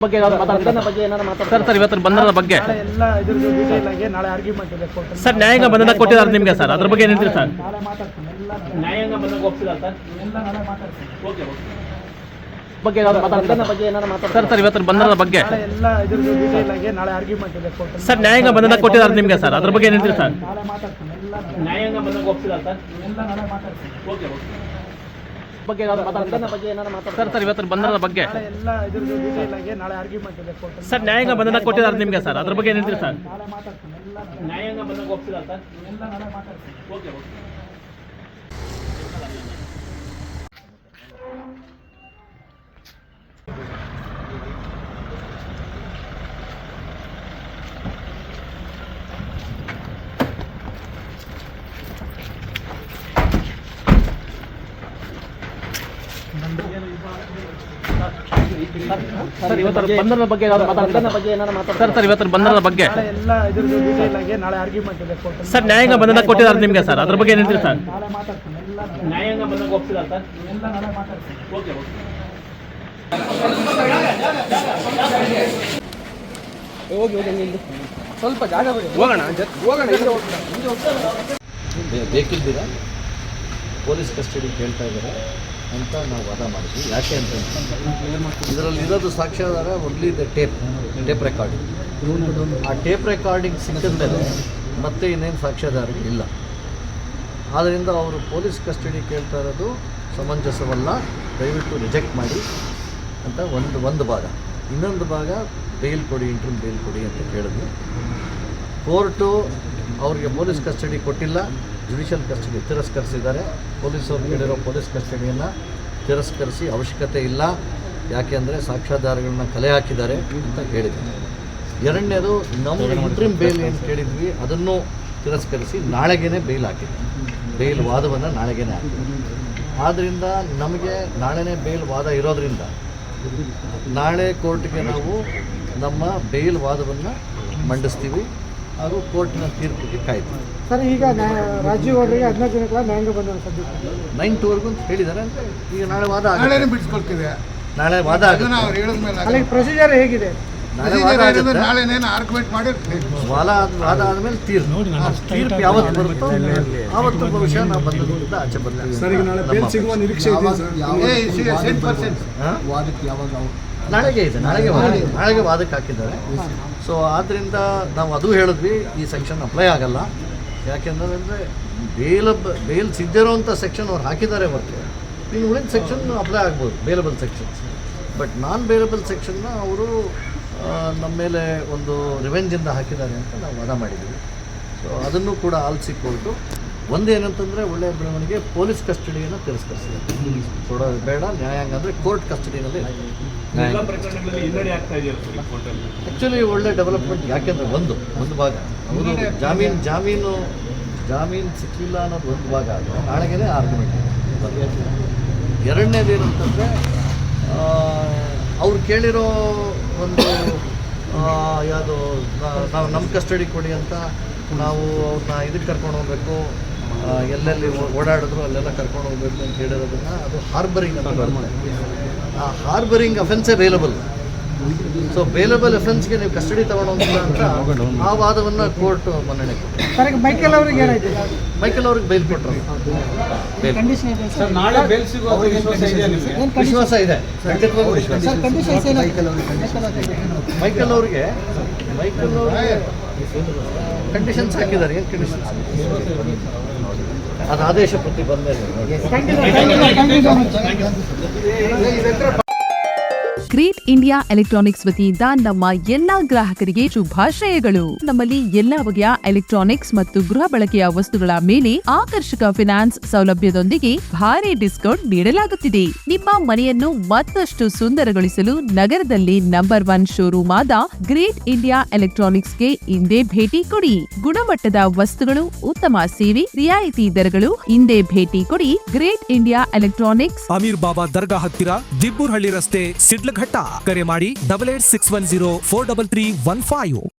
ಬಗ್ಗೆ ಸರ್ ಇವತ್ತು ಬಂಧನದ ಬಗ್ಗೆ ಎಲ್ಲ ಇದ್ರದ್ದು ಡೀಟೇಲ್ ಆಗಿ ನಾಳೆ ಆರ್ಗ್ಯುಮೆಂಟ್ ಇದೆ ಕೋರ್ಟ್ ಸರ್ ನ್ಯಾಯಾಂಗ ಬಂಧನ ಕೊಟ್ಟಿದ್ದಾರೆ ನಿಮಗೆ ಸರ್ ಅದ್ರ ಬಗ್ಗೆ ಏನು ಹೇಳ್ತೀರಿ ಸರ್ ನಾಳೆ ಮಾತಾಡ್ತೀನಿ ಎಲ್ಲ ನ್ಯಾಯಾಂಗ ಬಂಧನ ಒಪ್ಪಿಲ್ಲ ಸರ್ ಎಲ್ಲ ನಾಳೆ ಮಾತಾಡ್ತೀನಿ ಓಕೆ ಬಗ್ಗೆ ಸರ್ ಇವತ್ತು ಬಂಧನದ ಬಗ್ಗೆ ಎಲ್ಲ ಇದ್ರದ್ದು ಡೀಟೇಲ್ ಆಗಿ ನಾಳೆ ಆರ್ಗ್ಯುಮೆಂಟ್ ಇದೆ ಕೋರ್ಟ್ ಸರ್ ನ್ಯಾಯಾಂಗ ಬಂಧನ ಕೊಟ್ಟಿದ್ದಾರೆ ನಿಮಗೆ ಸರ್ ಅದ್ರ ಬಗ್ಗೆ ಏನು ಹೇಳ್ತೀರಿ ಸರ್ ನಾಳೆ ಮಾತಾಡ್ತೀನಿ ಎಲ್ಲ ನ್ಯಾಯಾಂಗ ಬಂಧನ ಒಪ್ಪಿಲ್ಲ ಸರ್ ಎಲ್ಲ ನಾಳೆ ಮಾತಾಡ್ತೀನಿ ಓಕೆ ಬಗ್ಗೆ ಸರ್ ಇವತ್ತು ಬಂಧನದ ಬಗ್ಗೆ ಎಲ್ಲ ಇದ್ರದ್ದು ಡೀಟೇಲ್ ಆಗಿ ನಾಳೆ ಆರ್ಗ್ಯುಮೆಂಟ್ ಇದೆ ಕೋರ್ಟ್ ಸರ್ ನ್ಯಾಯಾಂಗ ಬಂಧನ ಕೊಟ್ಟಿದ್ದಾರೆ ನಿಮಗೆ ಸರ್ ಅದ್ರ ಬಗ್ಗೆ ಏನು ಹೇಳ್ತೀರಿ ಸರ್ ನಾಳೆ ಮಾತಾಡ್ತೀನಿ ಎಲ್ಲ ನ್ಯಾಯಾಂಗ ಬಂಧನ ಒಪ್ಪಿಲ್ಲ ಸರ್ ಎಲ್ಲ ನಾಳೆ ಮಾತಾಡ್ತೀನಿ ಓಕೆ ಸರ್ ಇವತ್ತು ಬಂಧನದ ಬಗ್ಗೆ ಸರ್ ಇವತ್ತು ಬಂಧನದ ಬಗ್ಗೆ ಎಲ್ಲ ಇದ್ರದ್ದು ಡೀಟೇಲ್ ಆಗಿ ನಾಳೆ ಆರ್ಗ್ಯುಮೆಂಟ್ ಇದೆ ಕೋರ್ಟ್ ಸರ್ ನ್ಯಾಯಾಂಗ ಬಂಧನ ಕೊಟ್ಟಿದ್ದಾರೆ ನಿಮಗೆ ಸರ್ ಅದ್ರ ಬಗ್ಗೆ ಏನು ಹೇಳ್ತೀರಿ ಸರ್ ನಾಳೆ ಮಾತಾಡ್ತೀನಿ ಎಲ್ಲ ನ್ಯಾಯಾಂಗ ಬಂಧನ ಒಪ್ಪಿಲ್ಲ ಸರ್ ಎಲ್ಲ ನಾಳೆ ಮಾತಾಡ್ತೀನಿ ಓಕೆ ಸ್ವಲ್ಪ ಜಾಗ ಬೇಕಿದ್ದೀರ ಪೊಲೀಸ್ ಕಸ್ಟಡಿ ಕೇಳ್ತಾ ಇದ್ದಾರೆ ಅಂತ ನಾವು ವಾದ ಮಾಡಿದ್ವಿ. ಯಾಕೆ ಅಂತ ಇದರಲ್ಲಿ ಇರೋದು ಸಾಕ್ಷ್ಯಾಧಾರ ಒನ್ಲಿ ದ ಟೇಪ್ ರೆಕಾರ್ಡಿಂಗ್. ಆ ಟೇಪ್ ರೆಕಾರ್ಡಿಂಗ್ ಸಿಕ್ಕಿದ ಮೇಲೆ ಮತ್ತೆ ಇನ್ನೇನು ಸಾಕ್ಷ್ಯಾಧಾರ ಇಲ್ಲ. ಆದ್ದರಿಂದ ಅವರು ಪೊಲೀಸ್ ಕಸ್ಟಡಿ ಕೇಳ್ತಾ ಇರೋದು ಸಮಂಜಸವಲ್ಲ, ದಯವಿಟ್ಟು ರಿಜೆಕ್ಟ್ ಮಾಡಿ ಅಂತ ಒಂದು ಭಾಗ. ಇನ್ನೊಂದು ಭಾಗ ಬೇಲ್ ಕೊಡಿ, ಇಂಟ್ರಮ್ ಬೇಲ್ ಕೊಡಿ ಅಂತ ಕೇಳಿದ್ವಿ. ಕೋರ್ಟು ಅವರಿಗೆ ಪೊಲೀಸ್ ಕಸ್ಟಡಿ ಕೊಟ್ಟಿಲ್ಲ, ಜುಡಿಷಿಯಲ್ ಕಸ್ಟಡಿ ತಿರಸ್ಕರಿಸಿದ್ದಾರೆ. ಪೊಲೀಸರು ಕೇಳಿರೋ ಪೊಲೀಸ್ ಕಸ್ಟಡಿಯನ್ನು ತಿರಸ್ಕರಿಸಿ ಅವಶ್ಯಕತೆ ಇಲ್ಲ, ಯಾಕೆಂದರೆ ಸಾಕ್ಷ್ಯಾಧಾರಗಳನ್ನ ಕಲೆ ಹಾಕಿದ್ದಾರೆ ಅಂತ ಹೇಳಿದ್ದಾರೆ. ಎರಡನೇದು ನಮಗೆ ಇಂಟ್ರಿಮ್ ಬೇಲ್ ಏನು ಕೇಳಿದ್ವಿ ಅದನ್ನು ತಿರಸ್ಕರಿಸಿ ನಾಳೆಗೇ ಬೇಲ್ ಹಾಕಿದ್ವಿ. ಬೇಲ್ ವಾದವನ್ನು ನಾಳೆಗೇ ಹಾಕಿದ್ವಿ. ಆದ್ದರಿಂದ ನಮಗೆ ನಾಳೆನೇ ಬೇಲ್ ವಾದ ಇರೋದರಿಂದ ನಾಳೆ ಕೋರ್ಟ್ಗೆ ನಾವು ನಮ್ಮ ಬೇಲ್ ವಾದವನ್ನು ಮಂಡಿಸ್ತೀವಿ ಹಾಗೂ ಕೋರ್ಟಿನ ತೀರ್ಪಿಗೆ ಕಾಯ್ತೀವಿ. ಸರ್, ಈಗ ರಾಜೀವ್ ಅವರಿಗೆ 14 ದಿನಗಳ ನ್ಯಾಯಾಂಗ ಬಂಧನ ಸದ್ಯಕ್ಕೆ 9 ಅಂತ ಹೇಳಿದ್ದಾರೆ. ಈಗ ನಾಳೆ ವಾದ ಬಿಡಿಸ್ಕೊಳ್ತಿದೆ. ನಾಳೆ ವಾದ ಅಲ್ಲಿ ಪ್ರೊಸೀಜರ್ ಹೇಗಿದೆ? ನಾಳೆ ವಾದ ಆಗುತ್ತೆ. ನಾಳೆನೇನು ಆರ್ಗ್ಯುಮೆಂಟ್ ಮಾಡಿ ವಾದ ಆದಮೇಲೆ ತೀರ್ಪು ಯಾವತ್ತು ಬರುತ್ತೋ ಆವತ್ತು ಬಹುಶಃ ನಾವು ಬಂಧನದಿಂದ ಆಚೆ ಬರ್ತೀವಿ. ನಿರೀಕ್ಷೆ ನಾಳೆಗೆ ಇದೆ, ನಾಳೆಗೆ ವಾದಕ್ಕೆ ಹಾಕಿದ್ದಾರೆ. ಸೊ ಆದ್ದರಿಂದ ನಾವು ಅದು ಹೇಳಿದ್ವಿ, ಈ ಸೆಕ್ಷನ್ ಅಪ್ಲೈ ಆಗಲ್ಲ. ಯಾಕೆಂದರೆ ಬೇಲ್ ಸಿದ್ದಿರೋಂಥ ಸೆಕ್ಷನ್ ಅವ್ರು ಹಾಕಿದ್ದಾರೆ ಹೊರತು ಇನ್ನು ಉಳಿದ ಸೆಕ್ಷನ್ ಅಪ್ಲೈ ಆಗ್ಬೋದು, bailable sections. But non bailable ಸೆಕ್ಷನ್ನ ಅವರು ನಮ್ಮ ಮೇಲೆ ಒಂದು ರಿವೆಂಜಿಂದ ಹಾಕಿದ್ದಾರೆ ಅಂತ ನಾವು ವಾದ ಮಾಡಿದ್ದೀವಿ. ಸೊ ಅದನ್ನು ಕೂಡ ಆಲಿಸಿ ಕೊಟ್ಟು ಒಂದೇನಂತಂದರೆ ಒಳ್ಳೆಯ ಬೆಳವಣಿಗೆ ಪೊಲೀಸ್ ಕಸ್ಟಡಿಯನ್ನು ತಿರಸ್ಕರಿಸಿದ್ದಾರೆ. ಕೊಡೋದು ಬೇಡ, ನ್ಯಾಯಾಂಗ ಅಂದರೆ ಕೋರ್ಟ್ ಕಸ್ಟಡಿನಲ್ಲಿ ಆ್ಯಕ್ಚುಲಿ ಒಳ್ಳೆ ಡೆವಲಪ್ಮೆಂಟ್. ಯಾಕೆಂದರೆ ಒಂದು ಭಾಗ ಅವರು ಜಾಮೀನು ಸಿಕ್ಕಿಲ್ಲ ಅನ್ನೋದು ಒಂದು ಭಾಗ ಆದರೆ ನಾಳೆಗೇ ಆರ್ಗ್ಯುಮೆಂಟ್ ಇದೆ. ಎರಡನೇದೇನಂತಂದರೆ ಅವ್ರು ಕೇಳಿರೋ ಒಂದು ಯಾವುದು ನಾವು ನಮ್ಮ ಕಸ್ಟಡಿ ಕೊಡಿ ಅಂತ ನಾವು ಅವ್ರನ್ನ ಇದಕ್ಕೆ ಕರ್ಕೊಂಡು ಹೋಗಬೇಕು, ಎಲ್ಲೆಲ್ಲಿ ಓಡಾಡಿದ್ರು ಅಲ್ಲೆಲ್ಲ ಕರ್ಕೊಂಡು ಹೋಗ್ಬೇಕು ಅಂತ ಹೇಳಿರೋದನ್ನು ಅದು ಹಾರ್ಬರಿಂಗ್ ಅಂತ ಬರುತ್ತೆ. ಆ ಹಾರ್ಬರಿಂಗ್ ಅಫೆನ್ಸೇ ಬೇಲಬಲ್. ಸೊ ಬೇಲಬಲ್ ಅಫೆನ್ಸ್ಗೆ ನೀವು ಕಸ್ಟಡಿ ತಗೊಂಡೋಗಿಲ್ಲ ಅಂತ ಆ ವಾದವನ್ನು ಕೋರ್ಟ್ ಮನ್ನಣೆ ಕೊಟ್ಟರು. ಮೈಕಲ್ ಅವ್ರಿಗೆ ಏನಾಯ್ತು? ಮೈಕಲ್ ಅವ್ರಿಗೆ ಬೇಲ್ ಕೊಟ್ಟರು. ವಿಶ್ವಾಸ ಇದೆ, ಖಂಡಿತವಾಗೂ ವಿಶ್ವಾಸ. ಮೈಕಲ್ ಅವ್ರಿಗೆ ಕಂಡೀಷನ್ಸ್ ಹಾಕಿದ್ದಾರೆ. ಏನು ಕಂಡೀಷನ್ಸ್? ಅದು ಆದೇಶ ಪ್ರತಿ ಬಂದ ಗ್ರೇಟ್ ಇಂಡಿಯಾ ಎಲೆಕ್ಟ್ರಾನಿಕ್ಸ್ ವತಿಯಿಂದ ನಮ್ಮ ಎಲ್ಲಾ ಗ್ರಾಹಕರಿಗೆ ಶುಭಾಶಯಗಳು. ನಮ್ಮಲ್ಲಿ ಎಲ್ಲಾ ಬಗೆಯ ಎಲೆಕ್ಟ್ರಾನಿಕ್ಸ್ ಮತ್ತು ಗೃಹ ಬಳಕೆಯ ವಸ್ತುಗಳ ಮೇಲೆ ಆಕರ್ಷಕ ಫಿನಾನ್ಸ್ ಸೌಲಭ್ಯದೊಂದಿಗೆ ಭಾರಿ ಡಿಸ್ಕೌಂಟ್ ನೀಡಲಾಗುತ್ತಿದೆ. ನಿಮ್ಮ ಮನೆಯನ್ನು ಮತ್ತಷ್ಟು ಸುಂದರಗೊಳಿಸಲು ನಗರದಲ್ಲಿ ನಂಬರ್ 1 ಶೋರೂಮ್ ಆದ ಗ್ರೇಟ್ ಇಂಡಿಯಾ ಎಲೆಕ್ಟ್ರಾನಿಕ್ಸ್ಗೆ ಇಂದೇ ಭೇಟಿ ಕೊಡಿ. ಗುಣಮಟ್ಟದ ವಸ್ತುಗಳು, ಉತ್ತಮ ಸೇವೆ, ರಿಯಾಯಿತಿ ದರಗಳು. ಇಂದೇ ಭೇಟಿ ಕೊಡಿ ಗ್ರೇಟ್ ಇಂಡಿಯಾ ಎಲೆಕ್ಟ್ರಾನಿಕ್ಸ್, ಅಮೀರ್ ಬಾಬಾ ದರ್ಗಾ ಹತ್ತಿರ, ದಿಬ್ಬೂರ್ಹಳ್ಳಿ ರಸ್ತೆ, ಸಿಡ್ಲಘಟ್ಟ. ಕರೆ ಮಾಡಿ 8861043315.